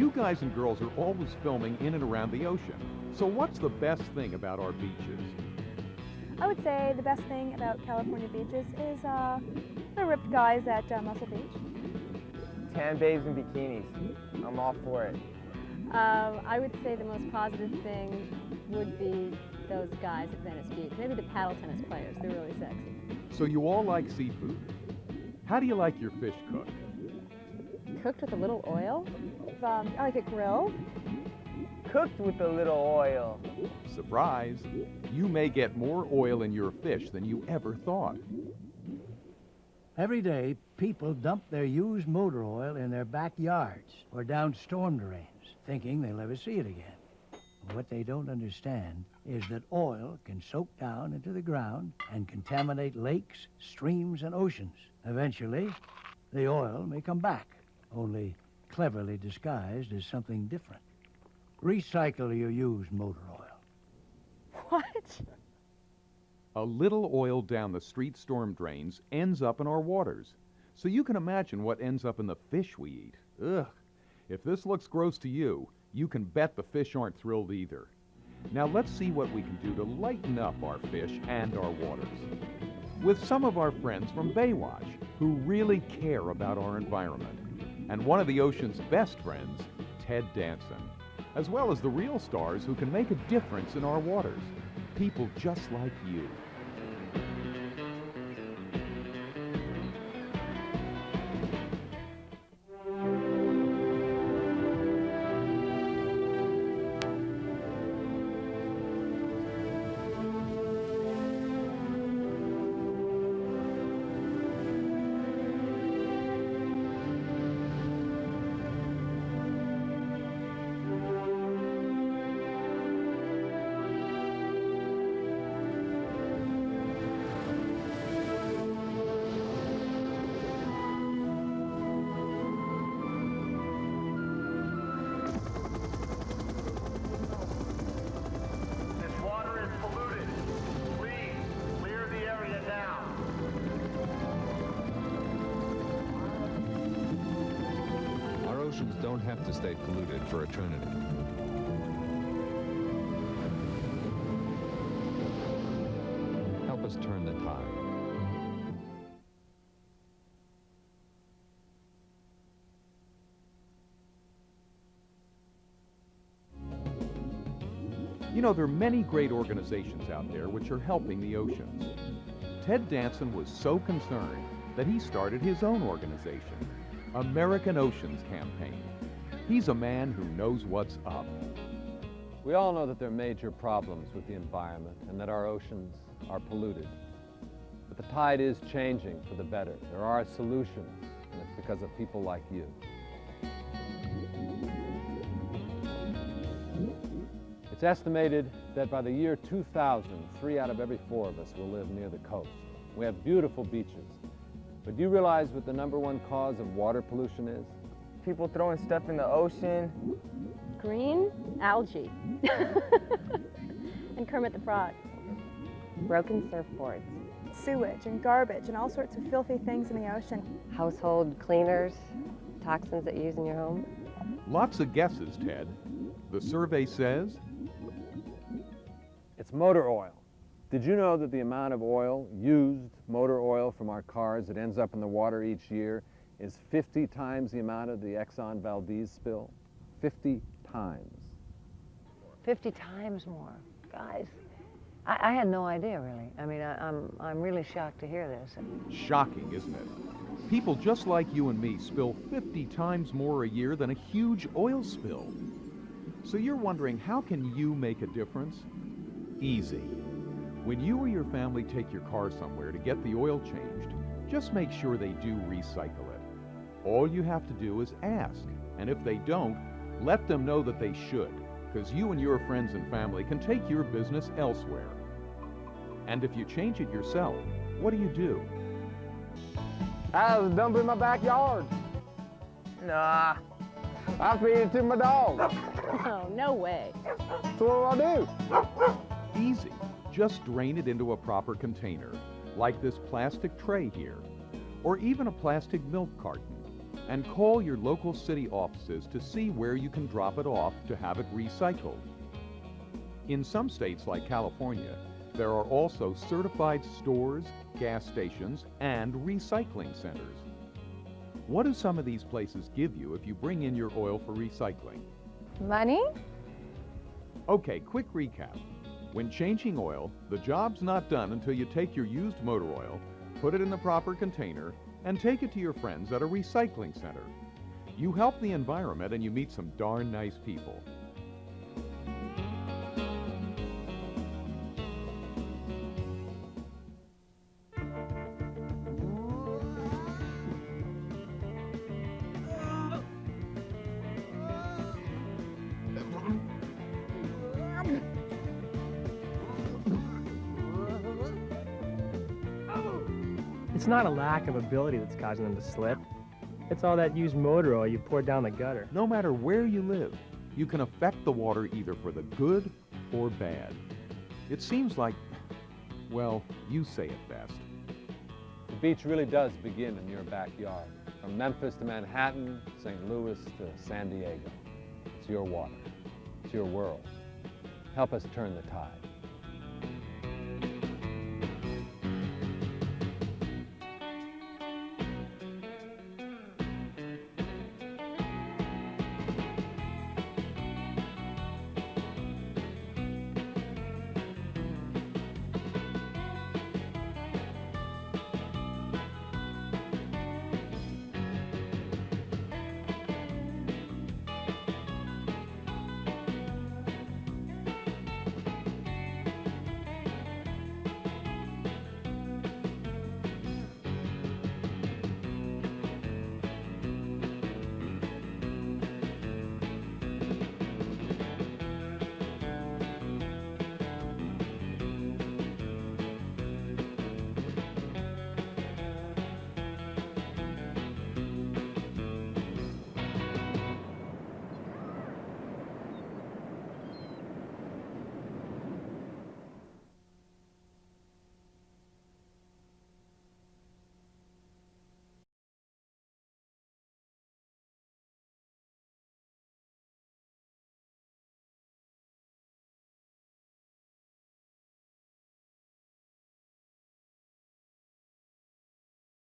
You guys and girls are always filming in and around the ocean. So what's the best thing about our beaches? I would say the best thing about California beaches is the ripped guys at Muscle Beach. Tan babes in bikinis. I'm all for it. I would say the most positive thing would be those guys at Venice Beach. Maybe the paddle tennis players. They're really sexy. So you all like seafood. How do you like your fish cooked? Cooked with a little oil? I like it grilled. Cooked with a little oil. Surprise! You may get more oil in your fish than you ever thought. Every day, people dump their used motor oil in their backyards or down storm drains, thinking they'll never see it again. What they don't understand is that oil can soak down into the ground and contaminate lakes, streams, and oceans. Eventually, the oil may come back, only cleverly disguised as something different. Recycle your used motor oil. What? A little oil down the street storm drains ends up in our waters. So you can imagine what ends up in the fish we eat. Ugh. If this looks gross to you, you can bet the fish aren't thrilled either. Now let's see what we can do to lighten up our fish and our waters. With some of our friends from Baywatch, who really care about our environment. And one of the ocean's best friends, Ted Danson. As well as the real stars who can make a difference in our waters. People just like you. Don't have to stay polluted for eternity. Help us turn the tide. You know, there are many great organizations out there which are helping the oceans. Ted Danson was so concerned that he started his own organization, American Oceans Campaign. He's a man who knows what's up. We all know that there are major problems with the environment and that our oceans are polluted. But the tide is changing for the better. There are solutions, and it's because of people like you. It's estimated that by the year 2000, 3 out of every 4 of us will live near the coast. We have beautiful beaches. But do you realize what the #1 cause of water pollution is? People throwing stuff in the ocean. Green algae. And Kermit the Frog. Broken surfboards. Sewage and garbage and all sorts of filthy things in the ocean. Household cleaners, toxins that you use in your home. Lots of guesses, Ted. The survey says it's motor oil. Did you know that the amount of oil, used motor oil from our cars that ends up in the water each year is 50 times the amount of the Exxon Valdez spill? 50 times. 50 times more. Guys, I had no idea, really. I mean, I'm really shocked to hear this. shocking, isn't it? People just like you and me spill 50 times more a year than a huge oil spill. So you're wondering, how can you make a difference? Easy. When you or your family take your car somewhere to get the oil changed, just make sure they do recycle it. All you have to do is ask, and if they don't, let them know that they should, because you and your friends and family can take your business elsewhere. And if you change it yourself, what do? I was dumping in my backyard. Nah, I feed it to my dog. Oh, no way. That's what I do. Easy. Just drain it into a proper container, like this plastic tray here, or even a plastic milk carton. and call your local city offices to see where you can drop it off to have it recycled. In some states like California, there are also certified stores, gas stations, and recycling centers. What do some of these places give you if you bring in your oil for recycling? Money? Okay, quick recap. When changing oil, the job's not done until you take your used motor oil, put it in the proper container, and take it to your friends at a recycling center. You help the environment and you meet some darn nice people. It's not a lack of ability that's causing them to slip. It's all that used motor oil you poured down the gutter. No matter where you live, you can affect the water either for the good or bad. It seems like, well, you say it best. The beach really does begin in your backyard. From Memphis to Manhattan, St. Louis to San Diego. It's your water. It's your world. Help us turn the tide.